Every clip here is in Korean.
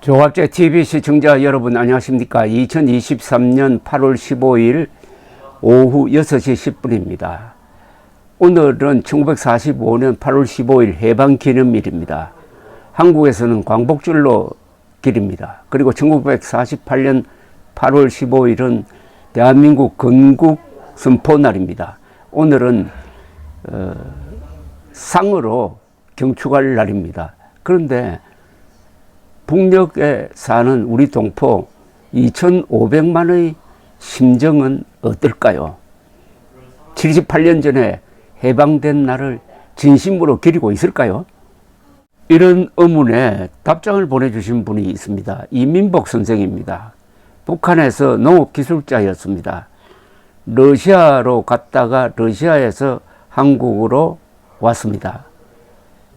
조갑제 TV 시청자 여러분 안녕하십니까. 2023년 8월 15일 오후 6시 10분입니다. 오늘은 1945년 8월 15일 해방기념일입니다. 한국에서는 광복절로 길입니다. 그리고 1948년 8월 15일은 대한민국 건국 선포날입니다. 오늘은 상으로 경축할 날입니다. 그런데 북녘에 사는 우리 동포 2,500만의 심정은 어떨까요? 78년 전에 해방된 날을 진심으로 기리고 있을까요? 이런 의문에 답장을 보내주신 분이 있습니다. 이민복 선생입니다. 북한에서 농업기술자였습니다. 러시아로 갔다가 러시아에서 한국으로 왔습니다.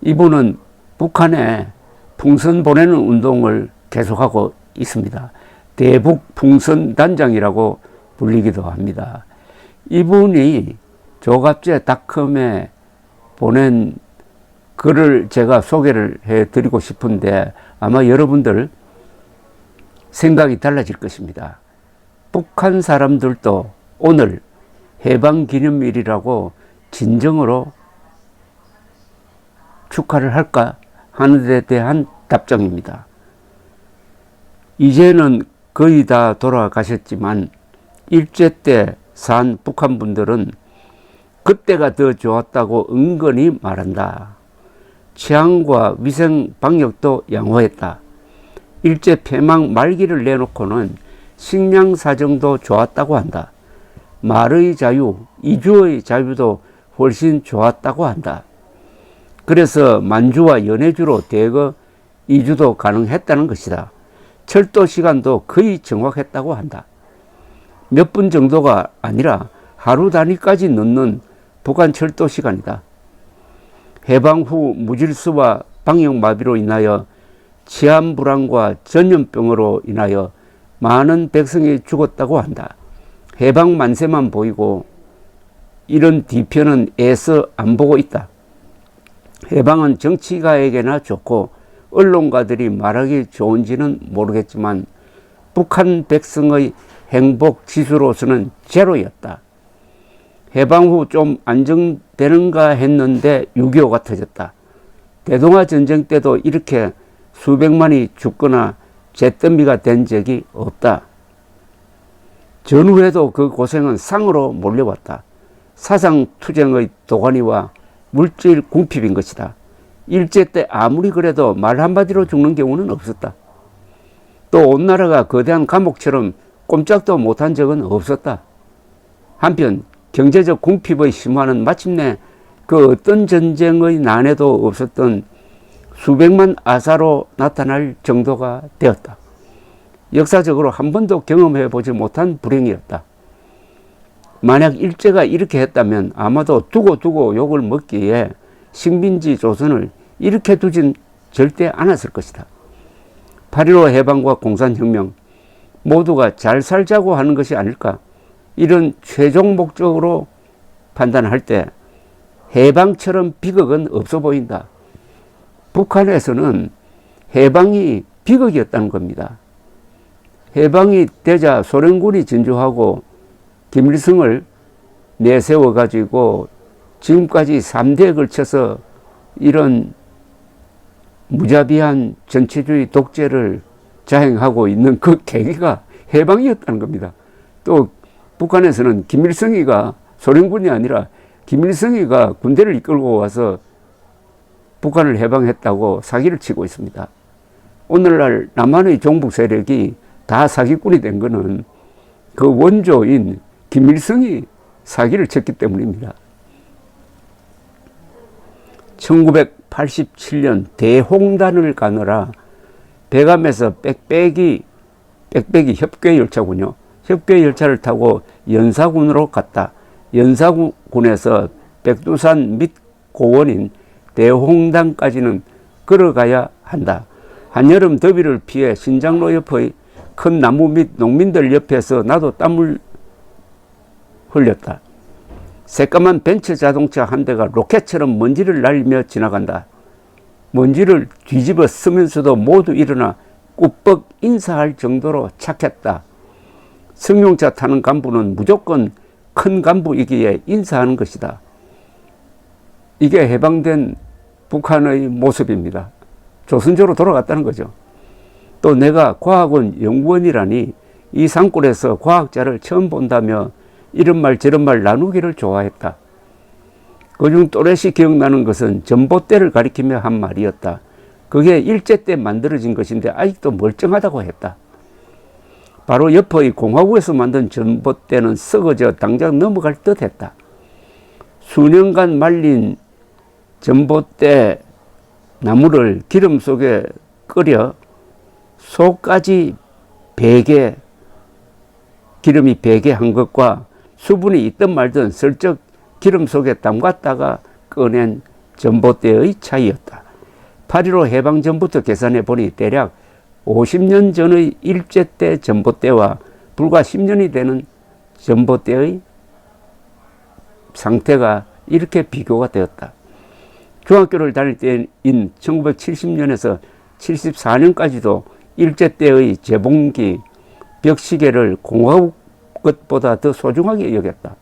이분은 북한에 풍선 보내는 운동을 계속하고 있습니다. 대북 풍선 단장이라고 불리기도 합니다. 이분이 조갑제닷컴에 보낸 글을 제가 소개를 해드리고 싶은데 아마 여러분들 생각이 달라질 것입니다. 북한 사람들도 오늘 해방기념일이라고 진정으로 축하를 할까 하는 데 대한 답장입니다. 이제는 거의 다 돌아가셨지만 일제 때 산 북한 분들은 그때가 더 좋았다고 은근히 말한다. 치안과 위생 방역도 양호했다. 일제 폐망 말기를 내놓고는 식량 사정도 좋았다고 한다. 말의 자유, 이주의 자유도 훨씬 좋았다고 한다. 그래서 만주와 연해주로 대거 이주도 가능했다는 것이다. 철도 시간도 거의 정확했다고 한다. 몇 분 정도가 아니라 하루 단위까지 넣는 북한 철도 시간이다. 해방 후 무질서와 방역마비로 인하여 치안 불안과 전염병으로 인하여 많은 백성이 죽었다고 한다. 해방 만세만 보이고 이런 뒤편은 애써 안 보고 있다. 해방은 정치가에게나 좋고 언론가들이 말하기 좋은지는 모르겠지만 북한 백성의 행복 지수로서는 제로였다. 해방 후 좀 안정되는가 했는데 6.25가 터졌다. 대동아 전쟁 때도 이렇게 수백만이 죽거나 잿더미가 된 적이 없다. 전후에도 그 고생은 상으로 몰려왔다. 사상투쟁의 도가니와 물질 궁핍인 것이다. 일제 때 아무리 그래도 말 한마디로 죽는 경우는 없었다. 또 온 나라가 거대한 감옥처럼 꼼짝도 못한 적은 없었다. 한편 경제적 궁핍의 심화는 마침내 그 어떤 전쟁의 난해도 없었던 수백만 아사로 나타날 정도가 되었다. 역사적으로 한 번도 경험해 보지 못한 불행이었다. 만약 일제가 이렇게 했다면 아마도 두고 욕을 먹기에 식민지 조선을 이렇게 두진 절대 않았을 것이다. 8.15 해방과 공산혁명 모두가 잘 살자고 하는 것이 아닐까. 이런 최종 목적으로 판단할 때 해방처럼 비극은 없어 보인다. 북한에서는 해방이 비극이었다는 겁니다. 해방이 되자 소련군이 진주하고 김일성을 내세워 가지고 지금까지 3대에 걸쳐서 이런 무자비한 전체주의 독재를 자행하고 있는 그 계기가 해방이었다는 겁니다. 또 북한에서는 김일성이가 소련군이 아니라 김일성이가 군대를 이끌고 와서 북한을 해방했다고 사기를 치고 있습니다. 오늘날 남한의 종북 세력이 다 사기꾼이 된 것은 그 원조인 김일성이 사기를 쳤기 때문입니다. 1987년 대홍단을 가느라 배감에서 빽빽이 협괴열차군요. 협괴열차를 타고 연사군으로 갔다. 연사군에서 백두산 밑 고원인 대홍단까지는 걸어가야 한다. 한여름 더위를 피해 신장로 옆의 큰 나무 밑 농민들 옆에서 나도 땀을 흘렸다. 새까만 벤츠 자동차 한 대가 로켓처럼 먼지를 날리며 지나간다. 먼지를 뒤집어 쓰면서도 모두 일어나 꾸벅 인사할 정도로 착했다. 승용차 타는 간부는 무조건 큰 간부이기에 인사하는 것이다. 이게 해방된 북한의 모습입니다. 조선조로 돌아갔다는 거죠. 또 내가 과학원 연구원이라니 이 산골에서 과학자를 처음 본다며 이런 말 저런 말 나누기를 좋아했다. 그중 또렷이 기억나는 것은 전봇대를 가리키며 한 말이었다. 그게 일제 때 만들어진 것인데 아직도 멀쩡하다고 했다. 바로 옆의 공화국에서 만든 전봇대는 썩어져 당장 넘어갈 듯 했다. 수년간 말린 전봇대 나무를 기름 속에 끓여 속까지 배게, 기름이 배게 한 것과 수분이 있든 말든 슬쩍 기름 속에 담갔다가 꺼낸 전봇대의 차이였다. 8.15 해방 전부터 계산해 보니 대략 50년 전의 일제 때 전봇대와 불과 10년이 되는 전봇대의 상태가 이렇게 비교가 되었다. 중학교를 다닐 때인 1970년에서 74년까지도 일제 때의 재봉기, 벽시계를 공화국 것보다 더 소중하게 여겼다.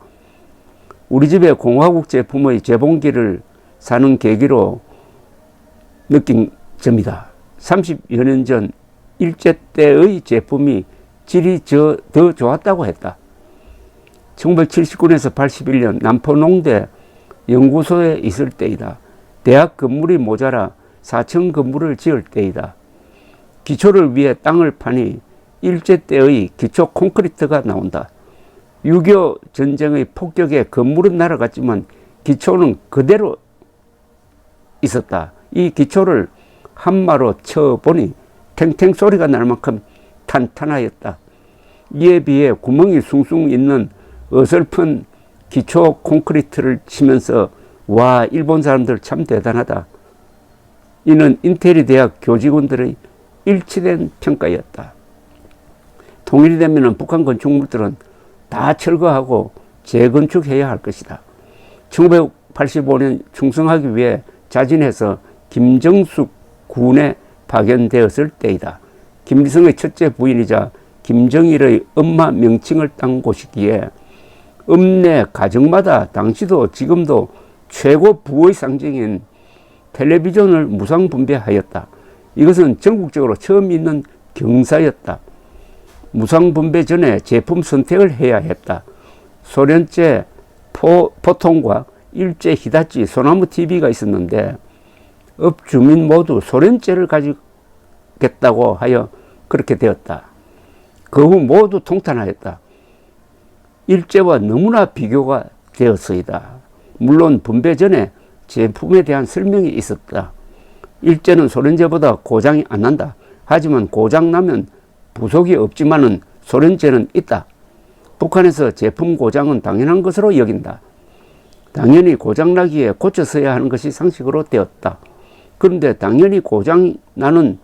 우리 집에 공화국 제품의 재봉기를 사는 계기로 느낀 점이다. 30여 년 전 일제 때의 제품이 질이 더 좋았다고 했다. 1979년에서 81년 남포농대 연구소에 있을 때이다. 대학 건물이 모자라 4층 건물을 지을 때이다. 기초를 위해 땅을 파니 일제 때의 기초 콘크리트가 나온다. 6.25 전쟁의 폭격에 건물은 날아갔지만 기초는 그대로 있었다. 이 기초를 한마로 쳐보니 탱탱 소리가 날 만큼 탄탄하였다. 이에 비해 구멍이 숭숭 있는 어설픈 기초 콘크리트를 치면서 와, 일본 사람들 참 대단하다. 이는 인테리 대학 교직원들의 일치된 평가였다. 통일이 되면 북한 건축물들은 다 철거하고 재건축해야 할 것이다. 1985년 충성하기 위해 자진해서 김정숙 군에 파견되었을 때이다. 김일성의 첫째 부인이자 김정일의 엄마 명칭을 딴 곳이기에 읍내 가정마다 당시도 지금도 최고 부의 상징인 텔레비전을 무상분배하였다. 이것은 전국적으로 처음 있는 경사였다. 무상분배 전에 제품 선택을 해야 했다. 소련제 포통과 일제 히다치 소나무 TV가 있었는데 읍 주민 모두 소련제를 가지겠다고 하여 그렇게 되었다. 그 후 모두 통탄하였다. 일제와 너무나 비교가 되었으이다. 물론 분배 전에 제품에 대한 설명이 있었다. 일제는 소련제보다 고장이 안 난다. 하지만 고장 나면 부속이 없지만은 소련제는 있다. 북한에서 제품 고장은 당연한 것으로 여긴다. 당연히 고장나기에 고쳐서야 하는 것이 상식으로 되었다. 그런데 당연히 고장 나는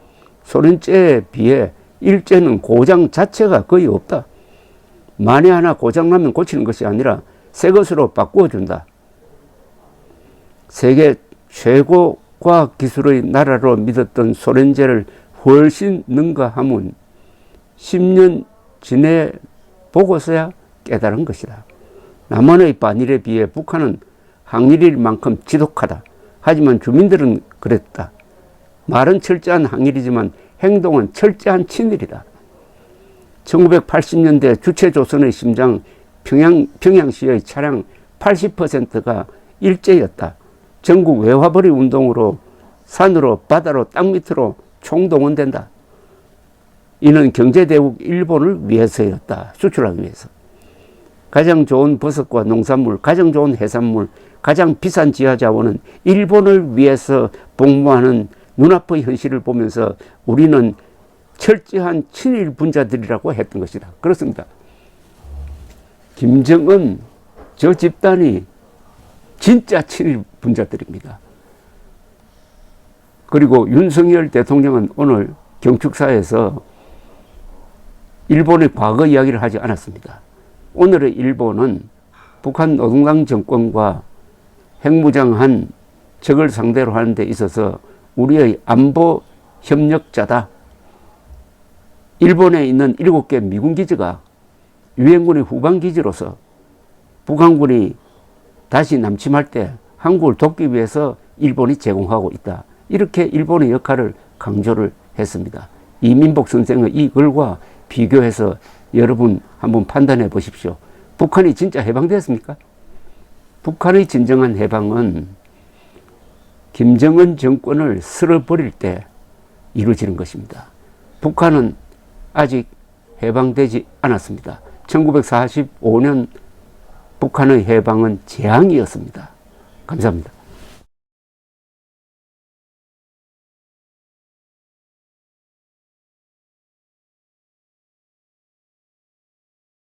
소련제에 비해 일제는 고장 자체가 거의 없다. 만에 하나 고장나면 고치는 것이 아니라 새 것으로 바꾸어준다. 세계 최고 과학기술의 나라로 믿었던 소련제를 훨씬 능가하면 10년 지내 보고서야 깨달은 것이다. 남한의 반일에 비해 북한은 항일일 만큼 지독하다. 하지만 주민들은 그랬다. 말은 철저한 항일이지만 행동은 철저한 친일이다. 1980년대 주체조선의 심장 평양시의 차량 80%가 일제였다. 전국 외화벌이 운동으로 산으로 바다로 땅 밑으로 총동원된다. 이는 경제대국 일본을 위해서였다. 수출하기 위해서. 가장 좋은 버섯과 농산물, 가장 좋은 해산물, 가장 비싼 지하자원은 일본을 위해서 복무하는 눈앞의 현실을 보면서 우리는 철저한 친일 분자들이라고 했던 것이다. 그렇습니다. 김정은 저 집단이 진짜 친일 분자들입니다. 그리고 윤석열 대통령은 오늘 경축사에서 일본의 과거 이야기를 하지 않았습니다. 오늘의 일본은 북한 노동당 정권과 핵무장한 적을 상대로 하는 데 있어서 우리의 안보 협력자다. 일본에 있는 7개 미군 기지가 유엔군의 후방 기지로서 북한군이 다시 남침할 때 한국을 돕기 위해서 일본이 제공하고 있다. 이렇게 일본의 역할을 강조를 했습니다. 이민복 선생의 이 글과 비교해서 여러분 한번 판단해 보십시오. 북한이 진짜 해방되었습니까? 북한의 진정한 해방은 김정은 정권을 쓸어버릴 때 이루어지는 것입니다. 북한은 아직 해방되지 않았습니다. 1945년 북한의 해방은 재앙이었습니다. 감사합니다.